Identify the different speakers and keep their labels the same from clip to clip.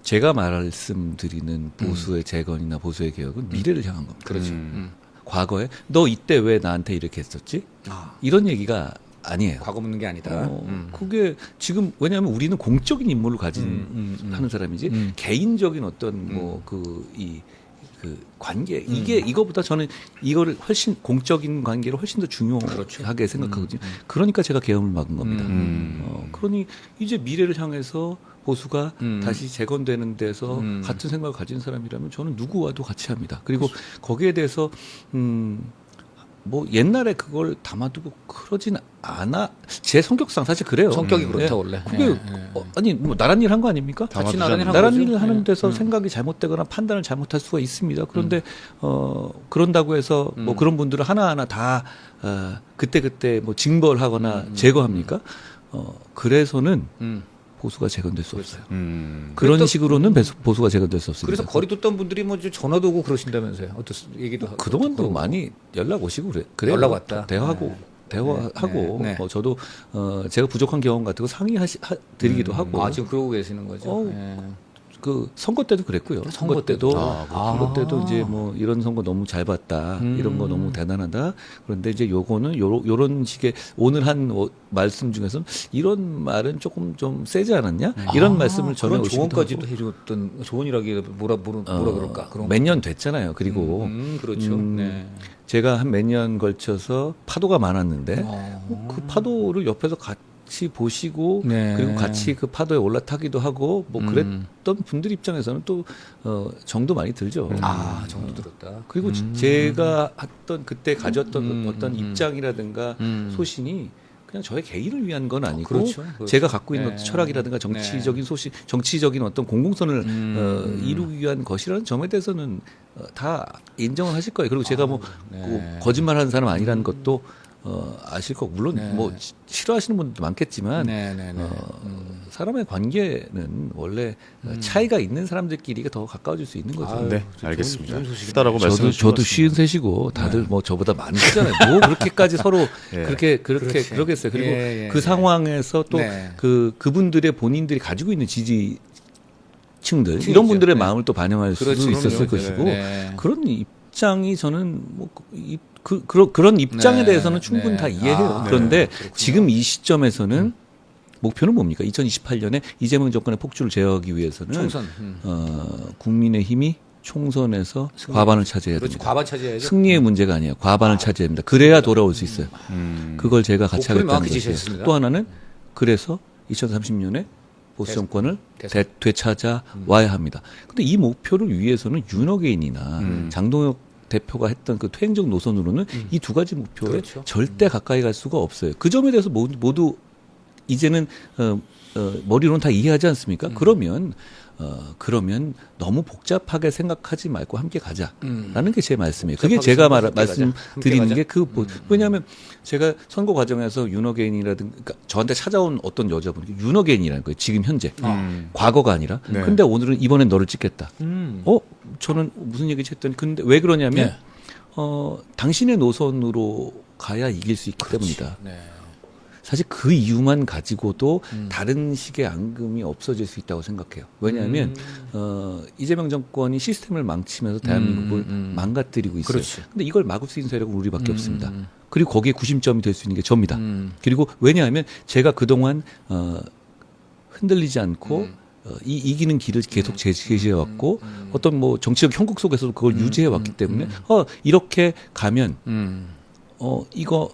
Speaker 1: 제가 말씀드리는 보수의 재건이나 보수의 개혁은 미래를 향한 겁니다.
Speaker 2: 그렇죠.
Speaker 1: 과거에 너 이때 왜 나한테 이렇게 했었지? 이런 얘기가 아니에요.
Speaker 2: 과거 묻는 게 아니다.
Speaker 1: 그게 지금 왜냐하면 우리는 공적인 임무를 가진 하는 사람이지 개인적인 어떤 뭐 그 관계 이거보다 저는 이거를 훨씬 공적인 관계를 훨씬 더 중요하게
Speaker 2: 그렇죠.
Speaker 1: 생각하거든요. 그러니까 제가 계엄을 막은 겁니다. 그러니 이제 미래를 향해서 보수가 다시 재건되는 데서 같은 생각을 가진 사람이라면 저는 누구와도 같이 합니다. 그리고 거기에 대해서 뭐 옛날에 그걸 담아두고 그러진 않아. 제 성격상 사실 그래요.
Speaker 2: 성격이 그렇다 원래.
Speaker 1: 그게 아니 뭐 나란 일 한 거 아닙니까?
Speaker 2: 같이 나란
Speaker 1: 일을 하는 데서 생각이 잘못되거나 판단을 잘못할 수가 있습니다. 그런데 그런다고 해서 뭐 그런 분들을 하나하나 다 그때 뭐 징벌하거나 제거합니까? 그래서는 보수가 재건될 수 없어요. 그런 식으로는 보수가 재건될 수 없습니다.
Speaker 2: 그래서 거리 뒀던 분들이 뭐 전화도 오고 그러신다면서요. 어떤 얘기도 하고.
Speaker 1: 그동안도 많이 연락 오시고 그래요.
Speaker 2: 연락 왔다.
Speaker 1: 대화하고
Speaker 2: 네.
Speaker 1: 뭐 저도 제가 부족한 경험 같은 거 상의드리기도 하고.
Speaker 2: 아, 지금 그러고 계시는 거죠.
Speaker 1: 그 선거 때도 그랬고요. 선거 때도 이제 뭐 이런 선거 너무 잘 봤다. 이런 거 너무 대단하다. 그런데 이제 요거는 요런 식의 오늘 한 말씀 중에서는 이런 말은 조금 좀 세지 않았냐? 이런 말씀을 전해
Speaker 2: 그런
Speaker 1: 오시기도
Speaker 2: 조언까지도
Speaker 1: 하고.
Speaker 2: 해줬던 조언이라기 뭐라 그럴까? 그런
Speaker 1: 몇 년 됐잖아요. 그리고
Speaker 2: 그렇죠. 네.
Speaker 1: 제가 한 몇 년 걸쳐서 파도가 많았는데 그 파도를 옆에서 같이 보시고
Speaker 2: 네.
Speaker 1: 그리고 같이 그 파도에 올라타기도 하고 뭐 그랬던 분들 입장에서는 또 정도 많이 들죠.
Speaker 2: 정도 들었다.
Speaker 1: 그리고 제가 했던 그때 가졌던 어떤 입장이라든가 소신이 그냥 저의 개인을 위한 건 아니고
Speaker 2: 그렇죠.
Speaker 1: 제가 갖고 있는 어떤 철학이라든가 정치적인 소신, 정치적인 어떤 공공선을 이루기 위한 것이라는 점에 대해서는 다 인정을 하실 거예요. 그리고 제가 뭐 거짓말하는 사람 아니라는 것도 아실 거고 물론 뭐 싫어하시는 분들도 많겠지만 사람의 관계는 원래 차이가 있는 사람들끼리가 더 가까워질 수 있는 거죠.
Speaker 3: 네, 알겠습니다. 크다라고 말씀해
Speaker 1: 저도 53이고 다들 뭐 저보다 많으시잖아요. 뭐 그렇게까지 서로 그러겠어요. 그리고 그 상황에서 또 그분들의 본인들이 가지고 있는 지지층들 이런 분들의 마음을 또 반영할 수도 있었을 것이고 그런 입장이 저는 뭐 그런 입장에 대해서는 충분히 다 이해해요. 그런데 지금 이 시점에서는 목표는 뭡니까? 2028년에 이재명 정권의 폭주를 제어하기 위해서는
Speaker 2: 총선.
Speaker 1: 국민의힘이 총선에서 과반을 차지해야
Speaker 2: 그렇지,
Speaker 1: 됩니다.
Speaker 2: 과반 차지해야죠.
Speaker 1: 승리의 문제가 아니에요. 과반을 차지해야 됩니다. 그래야 돌아올 수 있어요. 그걸 제가 같이 하겠다는 거죠. 또 하나는 그래서 2030년에 보수 정권을 되찾아 와야 합니다. 그런데 이 목표를 위해서는 윤호개인이나 장동혁 대표가 했던 그 퇴행적 노선으로는 이 두 가지 목표에 절대 가까이 갈 수가 없어요. 그 점에 대해서 모두 이제는 머리로는 다 이해하지 않습니까? 그러면 너무 복잡하게 생각하지 말고 함께 가자라는 게 제 말씀이에요. 그게 제가 말씀드리는 게 왜냐하면 제가 선거 과정에서 윤호개인이라든가 그러니까 저한테 찾아온 어떤 여자분이 윤호개인이라는 거예요. 지금 현재 과거가 아니라. 근데 오늘은 이번엔 너를 찍겠다. 저는 무슨 얘기지 했더니 근데 왜 그러냐면 당신의 노선으로 가야 이길 수 있기 때문이다. 사실 그 이유만 가지고도 다른 식의 앙금이 없어질 수 있다고 생각해요. 왜냐하면 이재명 정권이 시스템을 망치면서 대한민국을 망가뜨리고 있어요. 그런데 이걸 막을 수 있는 세력은 우리밖에 없습니다. 그리고 거기에 구심점이 될 수 있는 게 접니다. 그리고 왜냐하면 제가 그동안 흔들리지 않고 이기는 길을 계속 제시해왔고 어떤 뭐 정치적 형국 속에서도 그걸 유지해왔기 때문에 이렇게 가면 이거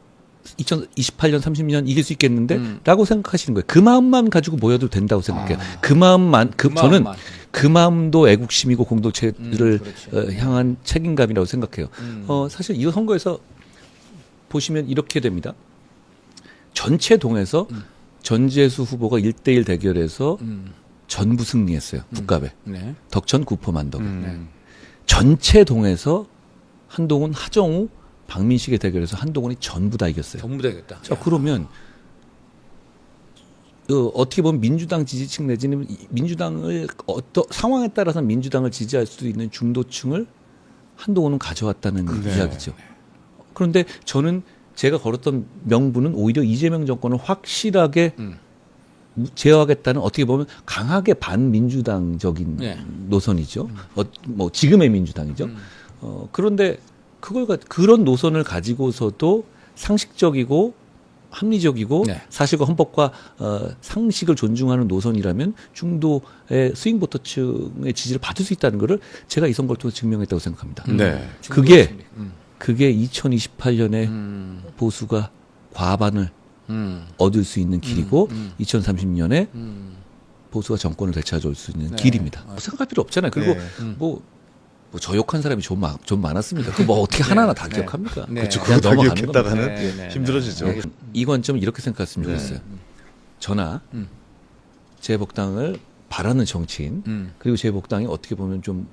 Speaker 1: 2028년 30년 이길 수 있겠는데 라고 생각하시는 거예요. 그 마음만 가지고 모여도 된다고 생각해요. 그 마음만 저는 그 마음도 애국심이고 공동체를 향한 책임감이라고 생각해요. 사실 이 선거에서 보시면 이렇게 됩니다. 전체 동에서 전재수 후보가 1대1 대결에서 전부 승리했어요. 국갑에. 덕천 구포만덕. 전체 동에서 한동훈, 하정우, 박민식의 대결에서 한동훈이 전부 다 이겼어요.
Speaker 2: 전부 다 이겼다.
Speaker 1: 자, 그러면 어떻게 보면 민주당 지지층 내지는 민주당을 상황에 따라서 민주당을 지지할 수 있는 중도층을 한동훈은 가져왔다는 이야기죠. 그런데 저는 제가 걸었던 명분은 오히려 이재명 정권을 확실하게 제어하겠다는 어떻게 보면 강하게 반민주당적인
Speaker 2: 네.
Speaker 1: 노선이죠. 뭐 지금의 민주당이죠. 그런데 그런 노선을 가지고서도 상식적이고 합리적이고
Speaker 2: 네.
Speaker 1: 사실과 헌법과 상식을 존중하는 노선이라면 중도의 스윙 보터층의 지지를 받을 수 있다는 것을 제가 이 선거를 통해서 증명했다고 생각합니다.
Speaker 3: 네.
Speaker 1: 그게 2028년에 보수가 과반을 얻을 수 있는 길이고 2030년에 보수가 정권을 되찾아올 수 있는
Speaker 2: 네.
Speaker 1: 길입니다. 생각할 필요 없잖아요. 그리고
Speaker 3: 네.
Speaker 1: 뭐 저 욕한 사람이 좀 많았습니다. 그 뭐 어떻게 하나하나 다
Speaker 2: 네.
Speaker 1: 기억합니까?
Speaker 2: 네.
Speaker 3: 그렇죠.
Speaker 1: 그냥
Speaker 3: 그거 다
Speaker 1: 넘어가는 겁니다.
Speaker 3: 기억했다가는
Speaker 2: 네, 네,
Speaker 3: 힘들어지죠.
Speaker 2: 네.
Speaker 1: 이 관점 이렇게 생각했으면 좋겠어요. 저나 재복당을 바라는 정치인 그리고 재복당이 어떻게 보면 좀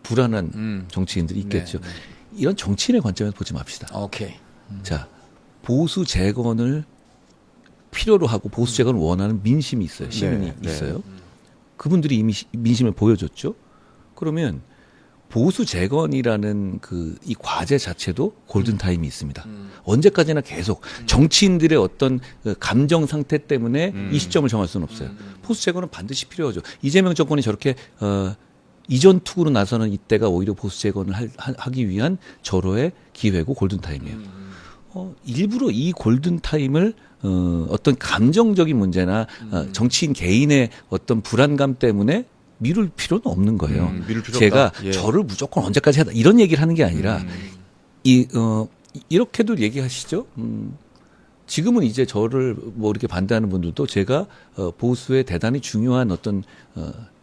Speaker 1: 불안한 정치인들이 있겠죠.
Speaker 2: 네, 네.
Speaker 1: 이런 정치인의 관점에서 보지 맙시다.
Speaker 2: 오케이.
Speaker 1: 자, 보수 재건을 필요로 하고 보수 재건을 원하는 민심이 있어요. 시민이
Speaker 3: 네, 네.
Speaker 1: 있어요. 그분들이 이미 민심을 보여줬죠. 그러면 보수 재건이라는 이 과제 자체도 골든 타임이 있습니다. 언제까지나 계속 정치인들의 어떤 그 감정 상태 때문에 이 시점을 정할 수는 없어요. 보수 재건은 반드시 필요하죠. 이재명 정권이 저렇게 이전 투구로 나서는 이때가 오히려 보수 재건을 하기 위한 절호의 기회고 골든 타임이에요. 일부러 이 골든 타임을 어떤 감정적인 문제나 정치인 개인의 어떤 불안감 때문에 미룰 필요는 없는 거예요.
Speaker 3: 미룰 필요
Speaker 1: 제가
Speaker 3: 없다. 예.
Speaker 1: 저를 무조건 언제까지 하다 이런 얘기를 하는 게 아니라 이렇게도 얘기하시죠. 지금은 이제 저를 뭐 이렇게 반대하는 분들도 제가 보수의 대단히 중요한 어떤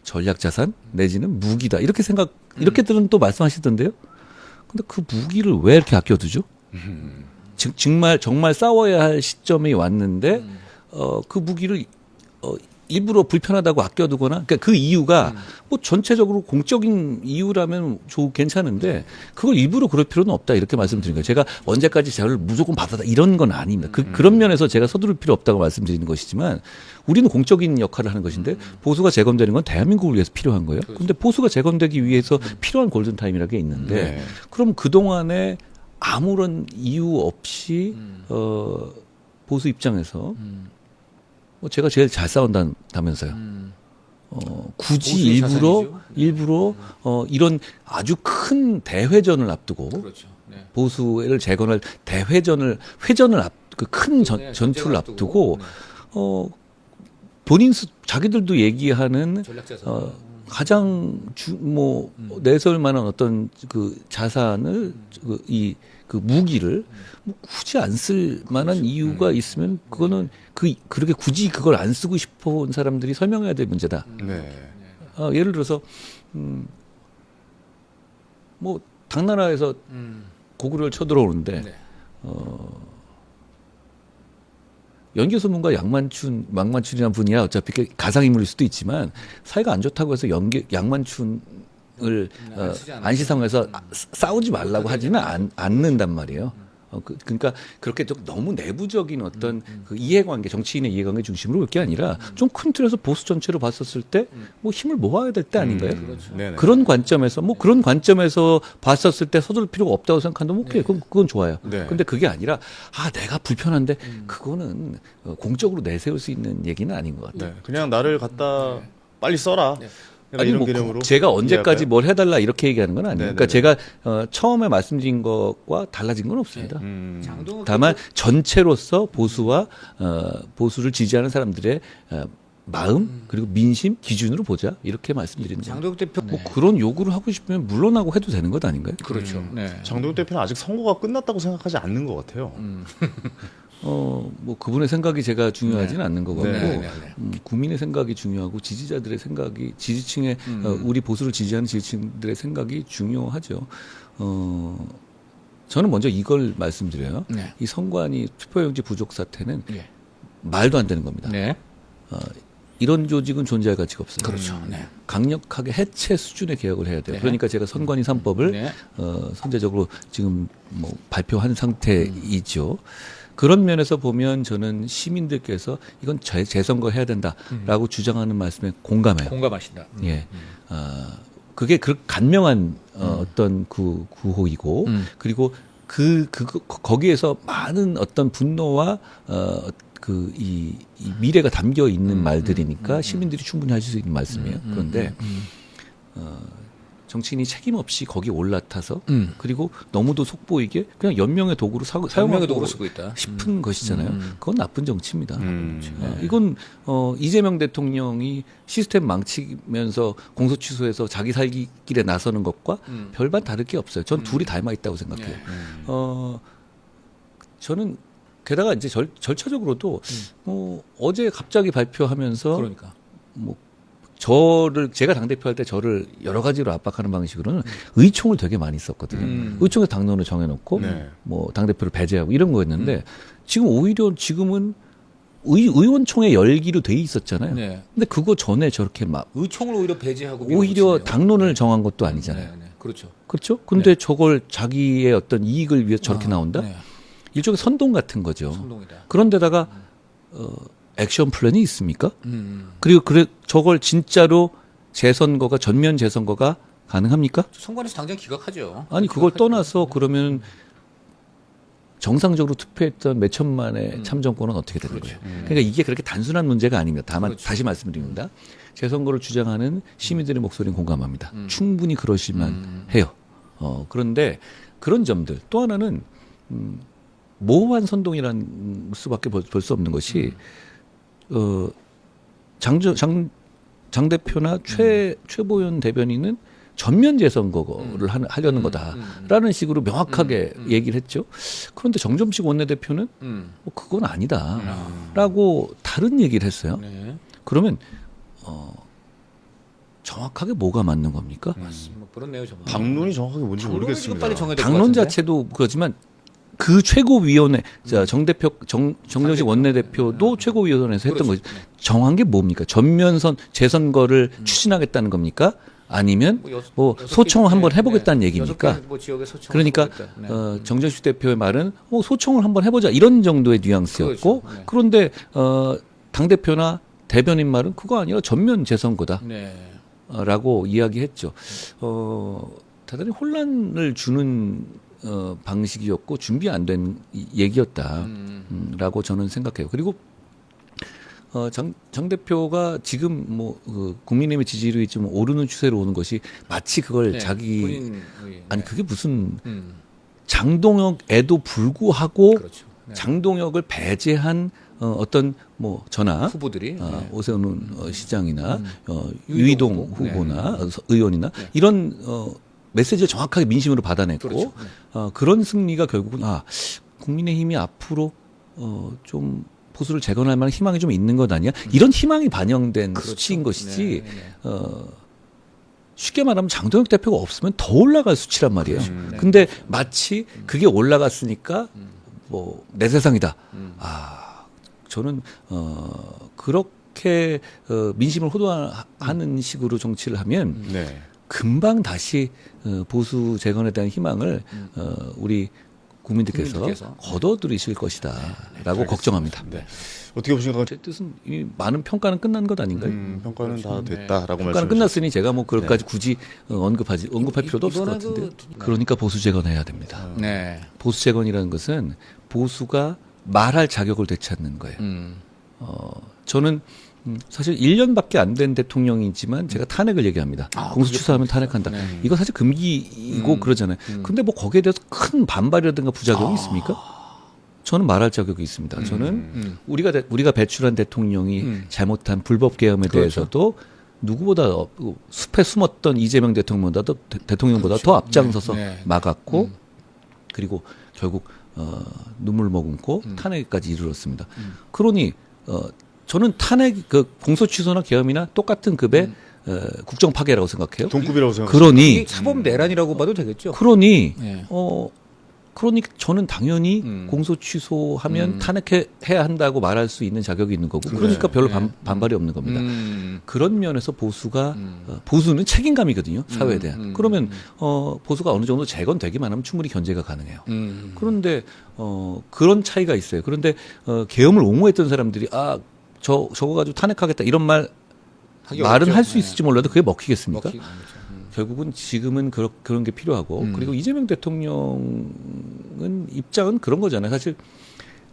Speaker 1: 전략 자산 내지는 무기다 이렇게들은 또 말씀하시던데요. 근데 그 무기를 왜 이렇게 아껴두죠? 정말 싸워야 할 시점이 왔는데 그 무기를 일부러 불편하다고 아껴두거나 그러니까 그 이유가 뭐 전체적으로 공적인 이유라면 괜찮은데 그걸 일부러 그럴 필요는 없다 이렇게 말씀드린 거예요. 제가 언제까지 저를 무조건 받아다 이런 건 아닙니다. 그런 면에서 제가 서두를 필요 없다고 말씀드리는 것이지만 우리는 공적인 역할을 하는 것인데 보수가 재건되는 건 대한민국을 위해서 필요한 거예요. 그런데 보수가 재건되기 위해서 필요한 골든타임이라는 게 있는데
Speaker 3: 네.
Speaker 1: 그럼 그동안에 아무런 이유 없이 보수 입장에서 뭐 제가 제일 잘 싸운다면서요. 굳이
Speaker 2: 보수의
Speaker 1: 일부러 이런 아주 큰 대회전을 앞두고
Speaker 2: 그렇죠. 네.
Speaker 1: 보수를 재건할 회전을 그 큰 전투를 앞두고 본인 자기들도 얘기하는
Speaker 2: 전략자산.
Speaker 1: 가장 내세울 만한 어떤 그 자산을 그 무기를 뭐 굳이 안 쓸 만한 이유가 있으면 그거는 그렇게 굳이 그걸 안 쓰고 싶어 온 사람들이 설명해야 될 문제다.
Speaker 3: 네.
Speaker 1: 예를 들어서 뭐 당나라에서 고구려를 쳐들어오는데
Speaker 2: 네.
Speaker 1: 연개소문과 양만춘이라는 분이야 어차피 가상인물일 수도 있지만 사이가 안 좋다고 해서 양만춘을 안시상에서 싸우지 말라고 하지는 않는단 말이에요. 그러니까 그렇게 좀 너무 내부적인 어떤 그 이해관계, 정치인의 이해관계 중심으로 볼 게 아니라 좀 큰 틀에서 보수 전체로 봤었을 때 뭐 힘을 모아야 될 때 아닌가요?
Speaker 3: 네네.
Speaker 1: 그런 관점에서 봤었을 때 서둘 필요가 없다고 생각한다면 오케이, 그건 좋아요.
Speaker 3: 네.
Speaker 1: 근데 그게 아니라 내가 불편한데 그거는 공적으로 내세울 수 있는 얘기는 아닌 것 같아요.
Speaker 3: 네. 그냥 나를 갖다 빨리 써라.
Speaker 1: 아니
Speaker 3: 이런
Speaker 1: 뭐
Speaker 3: 개념으로
Speaker 1: 제가 언제까지
Speaker 3: 이해할까요?
Speaker 1: 뭘 해달라 이렇게 얘기하는 건 아니에요. 그러니까
Speaker 3: 네네네.
Speaker 1: 제가 처음에 말씀드린 것과 달라진 건 없습니다.
Speaker 2: 장동욱
Speaker 1: 다만 전체로서 보수를 지지하는 사람들의 마음 그리고 민심 기준으로 보자 이렇게 말씀드리는 거예요.
Speaker 2: 장동욱 대표
Speaker 1: 뭐 그런 요구를 하고 싶으면 물러나고 해도 되는 것 아닌가요?
Speaker 2: 그렇죠. 네.
Speaker 3: 장동욱 대표는 아직 선거가 끝났다고 생각하지 않는 것 같아요.
Speaker 1: 뭐 그분의 생각이 제가 중요하지는 않는 것 같고
Speaker 3: 네,
Speaker 2: 네.
Speaker 1: 국민의 생각이 중요하고 지지자들의 생각이 지지층의 우리 보수를 지지하는 지지층들의 생각이 중요하죠. 저는 먼저 이걸 말씀드려요.
Speaker 2: 네.
Speaker 1: 이 선관위 투표용지 부족 사태는
Speaker 2: 네.
Speaker 1: 말도 안 되는 겁니다.
Speaker 2: 네.
Speaker 1: 이런 조직은 존재할 가치가 없어요.
Speaker 2: 그렇죠. 네.
Speaker 1: 강력하게 해체 수준의 개혁을 해야 돼요.
Speaker 2: 네.
Speaker 1: 그러니까 제가 선관위 3법을
Speaker 2: 네.
Speaker 1: 선제적으로 지금 뭐 발표한 상태이죠. 그런 면에서 보면 저는 시민들께서 이건 재선거 해야 된다라고 주장하는 말씀에 공감해요.
Speaker 2: 공감하신다.
Speaker 1: 예. 그게 그 간명한 어떤 구호이고 그리고 거기에서 많은 어떤 분노와 이 미래가 담겨 있는 말들이니까 시민들이 충분히 하실 수 있는 말씀이에요. 그런데 정치인이 책임 없이 거기 올라타서 그리고 너무도 속보이게 그냥 연명의 도구로 사용하고
Speaker 2: 도구로 쓰고 있다.
Speaker 1: 싶은 것이잖아요. 그건 나쁜 정치입니다. 이건 이재명 대통령이 시스템 망치면서 공소 취소해서 자기 살기 길에 나서는 것과 별반 다를 게 없어요. 전 둘이 닮아 있다고 생각해요. 저는 게다가 이제 절차적으로도 어제 갑자기 발표하면서
Speaker 2: 그러니까.
Speaker 1: 제가 당대표 할 때 저를 여러 가지로 압박하는 방식으로는 의총을 되게 많이 썼거든요. 의총에서 당론을 정해놓고 당대표를 배제하고 이런 거였는데 지금은 의원총회 열기로 돼 있었잖아요.
Speaker 2: 네.
Speaker 1: 근데 그거 전에 저렇게 막
Speaker 2: 의총을 오히려 배제하고
Speaker 1: 오히려
Speaker 2: 밀어붙이네요.
Speaker 1: 당론을 정한 것도 아니잖아요.
Speaker 2: 네. 그렇죠.
Speaker 1: 그렇죠? 근데 저걸 자기의 어떤 이익을 위해서 저렇게 나온다?
Speaker 2: 네.
Speaker 1: 일종의 선동 같은 거죠.
Speaker 2: 선동이다.
Speaker 1: 그런데다가 액션 플랜이 있습니까? 그리고 저걸 진짜로 전면 재선거가 가능합니까?
Speaker 2: 선관위에서 당장 기각하죠.
Speaker 1: 아니 그걸 떠나서 그러면 정상적으로 투표했던 몇 천만의 참정권은 어떻게 되는 거예요? 그러니까 이게 그렇게 단순한 문제가 아닙니다. 다만
Speaker 2: 그렇죠.
Speaker 1: 다시 말씀드립니다. 재선거를 주장하는 시민들의 목소리는 공감합니다. 충분히 그러시면 해요. 그런데 그런 점들 또 하나는 모호한 선동이라는 수밖에 볼 수 없는 것이 장 대표나 최보현 대변인은 전면 재선거를 하려는 거다라는 식으로 명확하게 얘기를 했죠. 그런데 정점식 원내대표는 그건 아니다라고 다른 얘기를 했어요.
Speaker 2: 네.
Speaker 1: 그러면 정확하게 뭐가 맞는 겁니까?
Speaker 2: 뭐 그렇네요, 정말.
Speaker 3: 당론이 정확하게 뭔지 모르겠습니다.
Speaker 2: 빨리 정해야 될것
Speaker 1: 당론
Speaker 2: 같은데?
Speaker 1: 자체도 그렇지만 그 최고위원회 정정식 원내대표도 최고위원회에서 했던
Speaker 2: 그렇죠.
Speaker 1: 거죠. 정한 게 뭡니까? 전면선 재선거를 추진하겠다는 겁니까? 아니면 소청을 한번 해보겠다는 얘기입니까? 그러니까 정정식 대표의 말은 소청을 한번 해보자 이런 정도의 뉘앙스였고
Speaker 2: 그렇죠. 네.
Speaker 1: 그런데 당 대표나 대변인 말은 그거 아니라 전면 재선거다.
Speaker 2: 네.
Speaker 1: 라고 이야기했죠. 대단히 혼란을 주는 방식이었고 준비 안 된 얘기였다라고 저는 생각해요. 그리고 장 대표가 지금 국민의힘의 지지율이 좀 오르는 추세로 오는 것이 마치 그걸 그게 무슨 장동혁에도 불구하고
Speaker 2: 그렇죠. 네.
Speaker 1: 장동혁을 배제한 어떤 전화
Speaker 2: 후보들이
Speaker 1: 오세훈 시장이나 유이동
Speaker 2: 후보.
Speaker 1: 후보나 의원이나 이런 메시지를 정확하게 민심으로 받아냈고
Speaker 2: 그렇죠.
Speaker 1: 그런 승리가 결국은 국민의힘이 앞으로 좀 보수를 재건할 만한 희망이 좀 있는 것 아니야? 이런 희망이 반영된 수치인 것이지 쉽게 말하면 장동혁 대표가 없으면 더 올라갈 수치란 말이에요. 근데 마치 그게 올라갔으니까 내 세상이다. 저는 그렇게 민심을 호도하는 식으로 정치를 하면 금방 다시 보수 재건에 대한 희망을 우리 국민들께서 거둬들이실 것이다라고 걱정합니다.
Speaker 3: 네. 어떻게 보십니까?
Speaker 1: 제 뜻은 이 많은 평가는 끝난 것 아닌가요?
Speaker 3: 평가는 다 됐다라고
Speaker 1: 평가는 끝났으니 제가 그것까지 굳이 언급할 필요도 없을 것 같은데. 그러니까 보수 재건해야 됩니다.
Speaker 2: 네.
Speaker 1: 보수 재건이라는 것은 보수가 말할 자격을 되찾는 거예요. 저는 사실 1년밖에 안 된 대통령이지만 제가 탄핵을 얘기합니다. 공수 취소하면 탄핵한다. 이거 사실 금기이고 그러잖아요. 근데 거기에 대해서 큰 반발이라든가 부작용이 있습니까? 저는 말할 자격이 있습니다. 저는 우리가 배출한 대통령이 잘못한 불법 계엄에 대해서도 누구보다 숲에 숨었던 이재명 대통령보다 더 앞장서서 막았고 그리고 결국 눈물 머금고 탄핵까지 이르렀습니다. 그러니 저는 탄핵 공소 취소나 계엄이나 똑같은 급의 국정 파괴라고 생각해요.
Speaker 3: 동급이라고 생각합니다.
Speaker 1: 그러니
Speaker 2: 사법 내란이라고 봐도 되겠죠.
Speaker 1: 그러니
Speaker 2: 네.
Speaker 1: 그러니까 저는 당연히 공소 취소하면 탄핵해야 한다고 말할 수 있는 자격이 있는 거고 그러니까 별로 반발이 없는 겁니다. 그런 면에서 보수는 책임감이거든요. 사회에 대한. 그러면 보수가 어느 정도 재건되기만 하면 충분히 견제가 가능해요. 그런데 그런 차이가 있어요. 그런데 계엄을 옹호했던 사람들이 저거 가지고 탄핵하겠다 이런 말은 할 수 있을지 몰라도 그게 먹히겠습니까? 결국은 지금은 그런 게 필요하고 그리고 이재명 대통령은 입장은 그런 거잖아요. 사실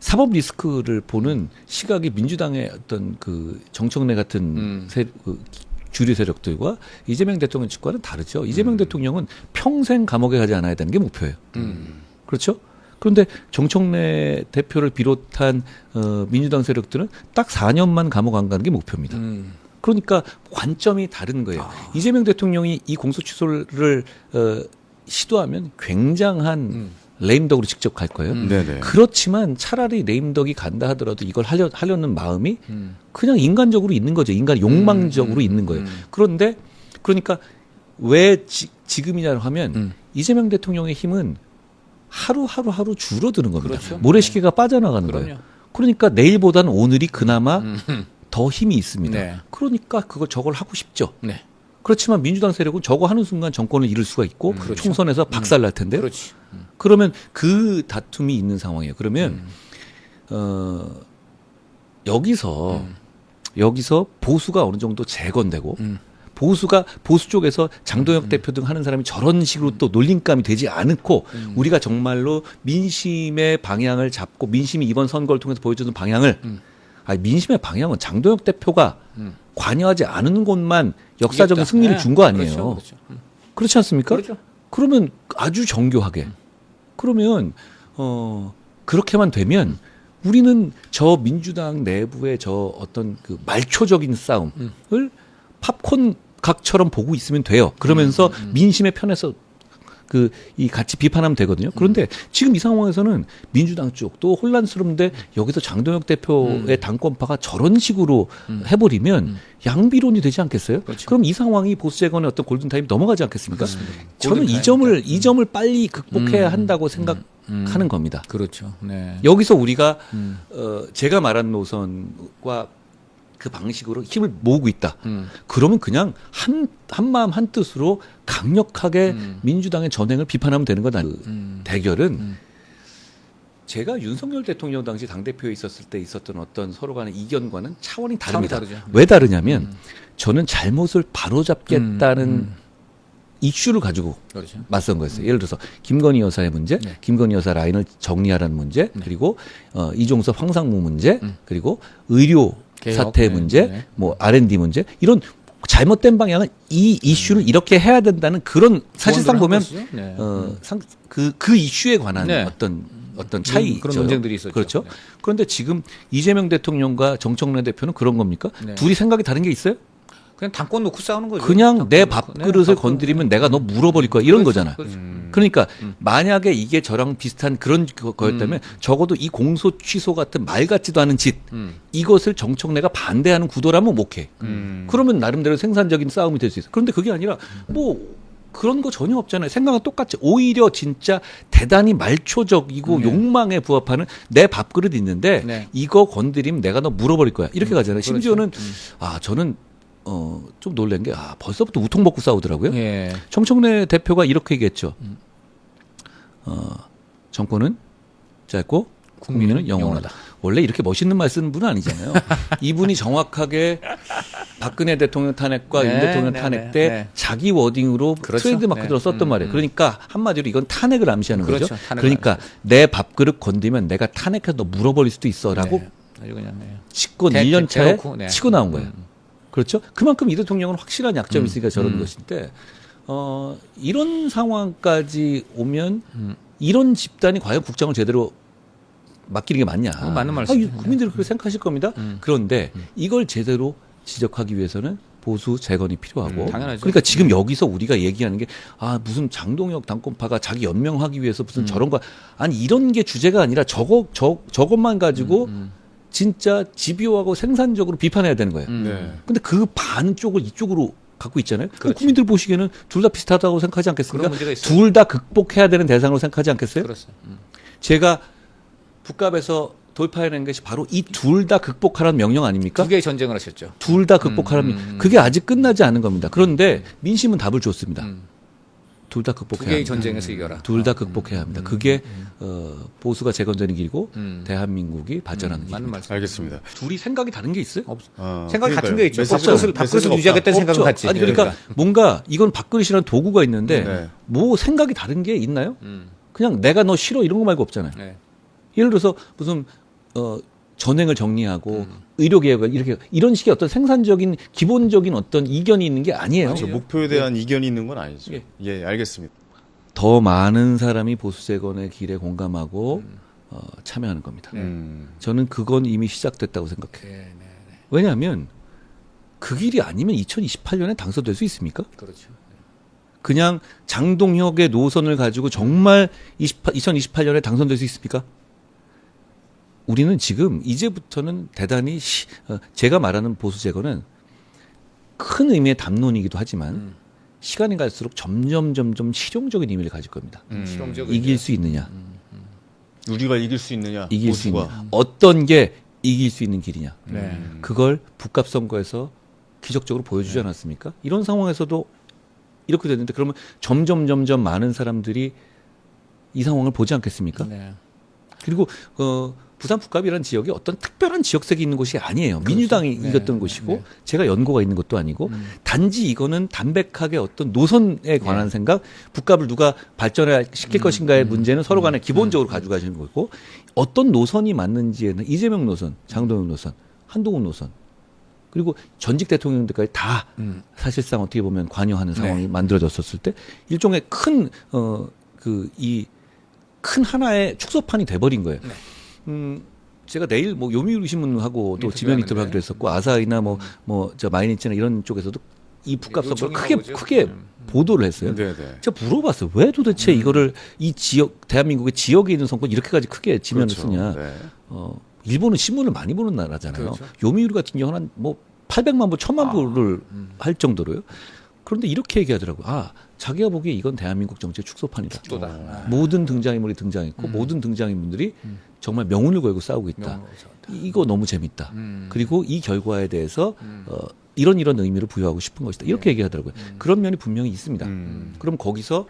Speaker 1: 사법 리스크를 보는 시각이 민주당의 어떤 그 정청래 같은 주류 세력들과 이재명 대통령 측과는 다르죠. 이재명 대통령은 평생 감옥에 가지 않아야 되는 게 목표예요. 그렇죠? 그런데 정청래 대표를 비롯한 민주당 세력들은 딱 4년만 감옥 안 가는 게 목표입니다. 그러니까 관점이 다른 거예요. 이재명 대통령이 이 공소 취소를 시도하면 굉장한 레임덕으로 직접 갈 거예요.
Speaker 3: 네네.
Speaker 1: 그렇지만 차라리 레임덕이 간다 하더라도 이걸 하려는 마음이 그냥 인간적으로 있는 거죠. 인간 욕망적으로 있는 거예요. 그런데 그러니까 왜 지금이냐 하면 이재명 대통령의 힘은 하루 줄어드는 겁니다.
Speaker 2: 그렇죠.
Speaker 1: 모래시계가 빠져나가는
Speaker 2: 그럼요.
Speaker 1: 거예요. 그러니까 내일보다는 오늘이 그나마 더 힘이 있습니다.
Speaker 2: 네.
Speaker 1: 그러니까 저걸 하고 싶죠.
Speaker 2: 네.
Speaker 1: 그렇지만 민주당 세력은 저거 하는 순간 정권을 잃을 수가 있고 총선에서 박살날 텐데요.
Speaker 2: 그렇지.
Speaker 1: 그러면 그 다툼이 있는 상황이에요. 그러면 여기서 보수가 어느 정도 재건되고 보수 쪽에서 장동혁 대표 등 하는 사람이 저런 식으로 또 놀림감이 되지 않고 우리가 정말로 민심의 방향을 잡고 민심이 이번 선거를 통해서 보여주는 방향을 아니 민심의 방향은 장동혁 대표가 관여하지 않은 곳만 역사적인 승리를 준 거 아니에요.
Speaker 2: 그렇죠. 그렇죠.
Speaker 1: 그렇지 않습니까?
Speaker 2: 그렇죠.
Speaker 1: 그러면 아주 정교하게. 그러면 그렇게만 되면 우리는 저 민주당 내부의 저 어떤 그 말초적인 싸움을 팝콘 각처럼 보고 있으면 돼요. 그러면서 민심의 편에서 이 같이 비판하면 되거든요. 그런데 지금 이 상황에서는 민주당 쪽도 혼란스러운데 여기서 장동혁 대표의 당권파가 저런 식으로 해버리면 양비론이 되지 않겠어요?
Speaker 2: 그렇죠.
Speaker 1: 그럼 이 상황이 보수 재건의 어떤 골든타임이 넘어가지 않겠습니까?
Speaker 2: 그렇습니다.
Speaker 1: 저는 이 점을 빨리 극복해야 한다고 생각하는 겁니다.
Speaker 2: 그렇죠. 네.
Speaker 1: 여기서 우리가 제가 말한 노선과 그 방식으로 힘을 모으고 있다. 그러면 그냥 한 마음 한 뜻으로 강력하게 민주당의 전횡을 비판하면 되는 거다. 대결은 제가 윤석열 대통령 당시 당대표에 있었을 때 있었던 어떤 서로 간의 이견과는 차원이 다릅니다.
Speaker 2: 다르죠.
Speaker 1: 왜 다르냐면 저는 잘못을 바로잡겠다는 이슈를 가지고
Speaker 2: 그렇죠.
Speaker 1: 맞선 거였어요. 예를 들어서 김건희 여사의 문제,
Speaker 2: 네.
Speaker 1: 김건희 여사 라인을 정리하라는 문제, 그리고 이종섭 황상무 문제, 그리고 의료
Speaker 2: 개혁,
Speaker 1: 사태
Speaker 2: 네,
Speaker 1: 문제,
Speaker 2: 네.
Speaker 1: 뭐 R&D 문제 이런 잘못된 방향은 이 이슈를 이렇게 해야 된다는 그런 사실상 보면
Speaker 2: 네.
Speaker 1: 그 이슈에 관한
Speaker 2: 네.
Speaker 1: 어떤 차이죠.
Speaker 2: 그런 논쟁들이 있었죠.
Speaker 1: 그렇죠.
Speaker 2: 네.
Speaker 1: 그런데 지금 이재명 대통령과 정청래 대표는 그런 겁니까?
Speaker 2: 네.
Speaker 1: 둘이 생각이 다른 게 있어요?
Speaker 2: 그냥 당권 놓고 싸우는 거죠.
Speaker 1: 그냥 내
Speaker 2: 당권 놓고.
Speaker 1: 밥그릇을
Speaker 2: 네,
Speaker 1: 건드리면 내가 너 물어버릴 거야 이런
Speaker 2: 그렇죠.
Speaker 1: 거잖아요.
Speaker 2: 그렇죠.
Speaker 1: 그러니까 만약에 이게 저랑 비슷한 그런 거였다면 적어도 이 공소 취소 같은 말 같지도 않은 짓 이것을 정청래가 반대하는 구도라면 오케이. 그러면 나름대로 생산적인 싸움이 될 수 있어. 그런데 그게 아니라 뭐 그런 거 전혀 없잖아요. 생각은 똑같지. 오히려 진짜 대단히 말초적이고
Speaker 2: 네.
Speaker 1: 욕망에 부합하는 내 밥그릇 있는데
Speaker 2: 네.
Speaker 1: 이거 건드리면 내가 너 물어버릴 거야. 이렇게 가잖아요.
Speaker 2: 그렇죠.
Speaker 1: 심지어는 저는 좀 놀란 게 벌써부터 우통 먹고 싸우더라고요.
Speaker 2: 예.
Speaker 1: 정청래 대표가 이렇게 얘기했죠. 정권은 짧고 국민은 영원하다. 원래 이렇게 멋있는 말 쓰는 분은 아니잖아요. 이분이 정확하게 박근혜 대통령 탄핵과
Speaker 2: 네,
Speaker 1: 윤 대통령
Speaker 2: 네,
Speaker 1: 탄핵
Speaker 2: 네,
Speaker 1: 때
Speaker 2: 네.
Speaker 1: 자기 워딩으로
Speaker 2: 그렇죠.
Speaker 1: 트레이드 마크로
Speaker 2: 네.
Speaker 1: 썼던 말이에요. 그러니까 한마디로 이건 탄핵을 암시하는
Speaker 2: 그렇죠.
Speaker 1: 거죠.
Speaker 2: 탄핵을
Speaker 1: 그러니까 내 밥그릇 건드면 내가 탄핵해서 너 물어버릴 수도 있어라고
Speaker 2: 네. 아주 그냥 네.
Speaker 1: 집권 1년 차에
Speaker 2: 대놓고, 네.
Speaker 1: 치고 나온 거예요. 그렇죠? 그만큼 이 대통령은 확실한 약점이 있으니까 저런 것인데 이런 상황까지 오면 이런 집단이 과연 국정을 제대로 맡기는 게 맞냐?
Speaker 2: 맞는 말씀이죠.
Speaker 1: 국민들이 그렇게 생각하실 겁니다. 그런데 이걸 제대로 지적하기 위해서는 보수 재건이 필요하고
Speaker 2: 당연하죠.
Speaker 1: 그러니까 지금 여기서 우리가 얘기하는 게 무슨 장동혁 당권파가 자기 연명하기 위해서 무슨 저런 거 아니 이런 게 주제가 아니라 저것만 가지고 진짜 집요하고 생산적으로 비판해야 되는 거예요.
Speaker 3: 네.
Speaker 1: 근데 그 반 쪽을 이쪽으로 갖고 있잖아요. 그럼
Speaker 2: 그렇지.
Speaker 1: 국민들 보시기에는 둘 다 비슷하다고 생각하지 않겠습니까?
Speaker 2: 그런 문제가 있어요.
Speaker 1: 둘 다 극복해야 되는 대상으로 생각하지 않겠어요?
Speaker 2: 그렇습니다.
Speaker 1: 제가 북갑에서 돌파해낸 것이 바로 이 둘 다 극복하라는 명령 아닙니까?
Speaker 2: 두 개의 전쟁을 하셨죠.
Speaker 1: 둘 다 극복하라는 그게 아직 끝나지 않은 겁니다. 그런데 민심은 답을 줬습니다. 둘 다
Speaker 2: 두
Speaker 1: 극복해야
Speaker 2: 개의
Speaker 1: 합니다.
Speaker 2: 전쟁에서 이겨라.
Speaker 1: 둘 다 극복해야 합니다. 그게 보수가 재건되는 길이고 대한민국이 발전하는 길입니다.
Speaker 2: 맞는 말씀.
Speaker 3: 알겠습니다.
Speaker 1: 둘이 생각이 다른 게 있어요?
Speaker 2: 생각이 같은 게 있죠.
Speaker 3: 메시지가
Speaker 2: 밥그릇을
Speaker 3: 없다.
Speaker 2: 유지하겠다는 생각은
Speaker 1: 없죠.
Speaker 2: 같지.
Speaker 1: 아니 그러니까 뭔가 이건 밥그릇이라는 도구가 있는데
Speaker 3: 네.
Speaker 1: 뭐 생각이 다른 게 있나요? 그냥 내가 너 싫어 이런 거 말고 없잖아요.
Speaker 2: 네.
Speaker 1: 예를 들어서 무슨 전횡을 정리하고 의료개혁을 이렇게 이런 식의 어떤 생산적인 기본적인 어떤 이견이 있는 게 아니에요.
Speaker 3: 그렇죠. 목표에 대한 이견이 있는 건 아니죠.
Speaker 1: 예.
Speaker 3: 예, 알겠습니다.
Speaker 1: 더 많은 사람이 보수 재건의 길에 공감하고 참여하는 겁니다. 저는 그건 이미 시작됐다고 생각해요.
Speaker 2: 네.
Speaker 1: 왜냐하면 그 길이 아니면 2028년에 당선될 수 있습니까?
Speaker 2: 그렇죠.
Speaker 1: 그냥 장동혁의 노선을 가지고 정말 2028년에 당선될 수 있습니까? 우리는 지금 이제부터는 대단히 제가 말하는 보수 재건은 큰 의미의 담론이기도 하지만 시간이 갈수록 점점 실용적인 의미를 가질 겁니다.
Speaker 2: 실용적
Speaker 1: 이길 수 있느냐?
Speaker 3: 우리가 이길 수 있느냐?
Speaker 1: 이길 수
Speaker 3: 보수가.
Speaker 1: 있느냐? 어떤 게 이길 수 있는 길이냐?
Speaker 2: 네.
Speaker 1: 그걸 북값 선거에서 기적적으로 보여주지 않았습니까? 이런 상황에서도 이렇게 됐는데 그러면 점점 많은 사람들이 이 상황을 보지 않겠습니까?
Speaker 2: 네.
Speaker 1: 그리고 부산 북갑이라는 지역이 어떤 특별한 지역색이 있는 곳이 아니에요. 민주당이
Speaker 2: 네.
Speaker 1: 이겼던 곳이고
Speaker 2: 네.
Speaker 1: 제가 연고가 있는 것도 아니고 단지 이거는 담백하게 어떤 노선에 관한 생각, 북갑을 누가 발전시킬 것인가의 문제는 서로 간에 기본적으로 가져가시는 거고 어떤 노선이 맞는지에는 이재명 노선, 장동영 노선, 한동훈 노선 그리고 전직 대통령들까지 다 사실상 어떻게 보면 관여하는 상황이 만들어졌었을 때 일종의 큰 하나의 축소판이 돼버린 거예요. 제가 내일 뭐 요미우리 신문하고 또 지면 인터뷰 하기로 했었고 아사히나 저 마이니치나 이런 쪽에서도 이 북값 선거를 크게 보도를 했어요.
Speaker 3: 네.
Speaker 1: 제가 물어봤어요. 왜 도대체 이거를 이 지역 대한민국의 지역에 있는 선거 이렇게까지 크게 지면을
Speaker 3: 그렇죠.
Speaker 1: 쓰냐?
Speaker 3: 네.
Speaker 1: 일본은 신문을 많이 보는 나라잖아요.
Speaker 2: 그렇죠.
Speaker 1: 요미우리 같은 경우는 뭐 800만 부, 1000만 부를 할 정도로요. 그런데 이렇게 얘기하더라고요. 자기가 보기에 이건 대한민국 정치의 축소판이다. 모든 등장인물이 등장했고 모든 등장인물들이 정말 명운을 걸고 싸우고 있다. 이거 너무 재밌다. 그리고 이 결과에 대해서 이런 의미를 부여하고 싶은 것이다. 이렇게 얘기하더라고요. 그런 면이 분명히 있습니다. 그럼 거기서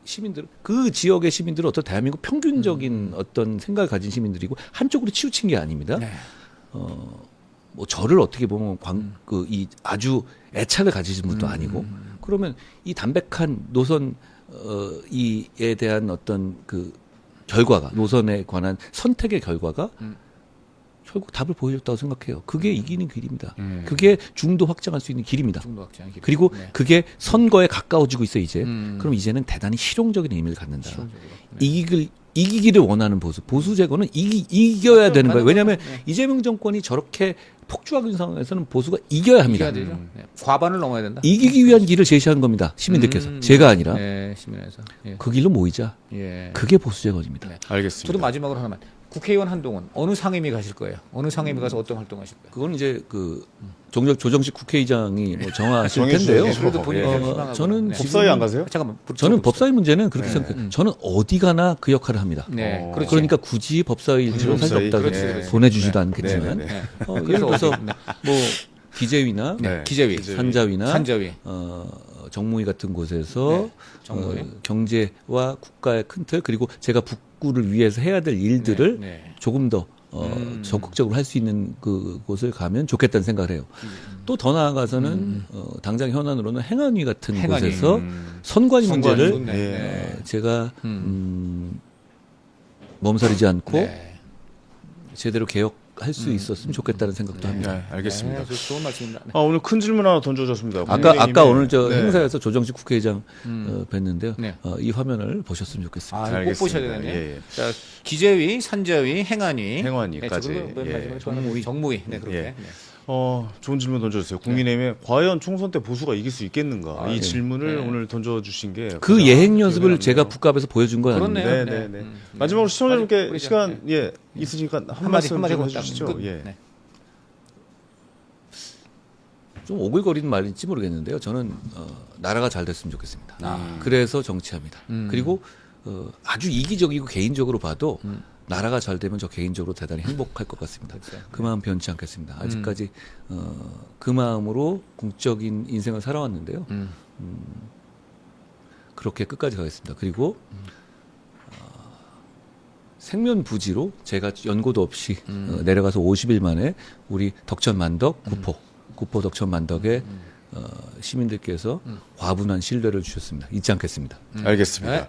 Speaker 1: 시민들 그 지역의 시민들은 어떤 대한민국 평균적인 어떤 생각을 가진 시민들이고 한쪽으로 치우친 게 아닙니다.
Speaker 2: 네.
Speaker 1: 뭐 저를 어떻게 보면 이 아주 애착을 가지신 분도 아니고 그러면 이 담백한 노선 이에 대한 어떤 그 결과가 노선에 관한 선택의 결과가 결국 답을 보여줬다고 생각해요. 그게 이기는 길입니다. 그게 중도 확장할 수 있는 길입니다. 그리고 그게 선거에 가까워지고 있어요 이제. 그럼 이제는 대단히 실용적인 의미를 갖는다. 이기기를 원하는 보수 재건은 이겨야 되는 거예요. 왜냐하면 이재명 정권이 저렇게 폭주하고 있는 상황에서는 보수가 이겨야 합니다.
Speaker 2: 이겨야 되죠. 과반을 넘어야 된다.
Speaker 1: 이기기 위한 길을 제시한 겁니다. 시민들께서. 제가 아니라.
Speaker 2: 네, 시민에서. 예.
Speaker 1: 그 길로 모이자.
Speaker 2: 예.
Speaker 1: 그게 보수 재건입니다.
Speaker 2: 네.
Speaker 3: 알겠습니다.
Speaker 2: 저도 마지막으로 하나만. 국회의원 한동훈 어느 상임위 가실 거예요? 어느 상임위 가서 어떤 활동하실 거예요?
Speaker 1: 그건 이제 조정식 국회의장이 뭐 정하실
Speaker 3: 정해주셔야죠.
Speaker 1: 텐데요.
Speaker 2: 그래도 본인이 좀 희망하고.
Speaker 1: 저는
Speaker 2: 네.
Speaker 3: 법사위 안 가세요?
Speaker 2: 잠깐만.
Speaker 1: 저는 법사위 문제는 그렇게 생각해요. 저는 어디 가나 그 역할을 합니다.
Speaker 2: 네, 그렇죠.
Speaker 1: 그러니까 굳이 법사위 일정을 살 수
Speaker 3: 법사위.
Speaker 1: 없다
Speaker 3: 그렇지,
Speaker 1: 그래서
Speaker 3: 그렇지.
Speaker 1: 보내주지도
Speaker 3: 네.
Speaker 1: 않겠지만
Speaker 3: 네, 네,
Speaker 1: 예를 들어서 뭐 기재위나
Speaker 3: 네.
Speaker 2: 기재위,
Speaker 1: 산자위나
Speaker 2: 산자위.
Speaker 1: 정무위 같은 곳에서
Speaker 2: 네, 정무위.
Speaker 1: 경제와 국가의 큰 틀 그리고 제가 북구를 위해서 해야 될 일들을
Speaker 2: 네, 네.
Speaker 1: 조금 더 적극적으로 할 수 있는 그곳을 가면 좋겠다는 생각을 해요. 또 더 나아가서는 당장 현안으로는 행안위 같은
Speaker 2: 행안위.
Speaker 1: 곳에서 선관위 문제를
Speaker 2: 네.
Speaker 1: 제가 몸서리지 않고
Speaker 2: 네.
Speaker 1: 제대로 개혁할 수 있었으면 좋겠다는 생각도 합니다.
Speaker 3: 네, 알겠습니다.
Speaker 2: 네, 좋은 말씀입니다. 네.
Speaker 3: 오늘 큰 질문 하나 던져줬습니다.
Speaker 1: 아까 오늘 저
Speaker 3: 네.
Speaker 1: 행사에서 조정식 국회의장 뵀는데요.
Speaker 2: 네.
Speaker 1: 이 화면을 보셨으면 좋겠습니다.
Speaker 2: 아, 이거 꼭
Speaker 3: 알겠습니다.
Speaker 2: 보셔야 되네요.
Speaker 3: 예, 예.
Speaker 2: 자, 기재위, 산자위, 행안위,
Speaker 3: 행안위까지.
Speaker 2: 네, 그리고
Speaker 3: 예.
Speaker 2: 마지막에 정무위, 정무위, 네 그렇게.
Speaker 3: 예.
Speaker 2: 네.
Speaker 3: 좋은 질문 던져주세요. 국민의힘에 과연 총선 때 보수가 이길 수 있겠는가?
Speaker 2: 아,
Speaker 3: 이
Speaker 2: 네.
Speaker 3: 질문을
Speaker 2: 네.
Speaker 3: 오늘 던져주신 게
Speaker 1: 그
Speaker 3: 가장
Speaker 1: 예행
Speaker 3: 기억에
Speaker 1: 연습을
Speaker 3: 남네요.
Speaker 1: 제가 북갑에서 보여준 건 아닙니다.
Speaker 2: 그렇네요.
Speaker 3: 네, 네,
Speaker 2: 네.
Speaker 3: 네. 마지막으로 시청자님께
Speaker 2: 우리
Speaker 3: 시간 있으시니까 한 말씀 좀
Speaker 2: 하고
Speaker 3: 해주시죠.
Speaker 2: 딱 끝.
Speaker 3: 예.
Speaker 2: 네.
Speaker 1: 좀 오글거리는 말인지 모르겠는데요. 저는 나라가 잘 됐으면 좋겠습니다. 그래서 정치합니다. 그리고 아주 이기적이고 개인적으로 봐도 나라가 잘 되면 저 개인적으로 대단히 행복할 것 같습니다. 그 마음 변치 않겠습니다. 아직까지 그 마음으로 공적인 인생을 살아왔는데요. 그렇게 끝까지 가겠습니다. 그리고 생면부지로 제가 연고도 없이 내려가서 50일 만에 우리 덕천만덕 구포 덕천만덕의 시민들께서 과분한 신뢰를 주셨습니다. 잊지 않겠습니다.
Speaker 3: 알겠습니다.
Speaker 2: 네.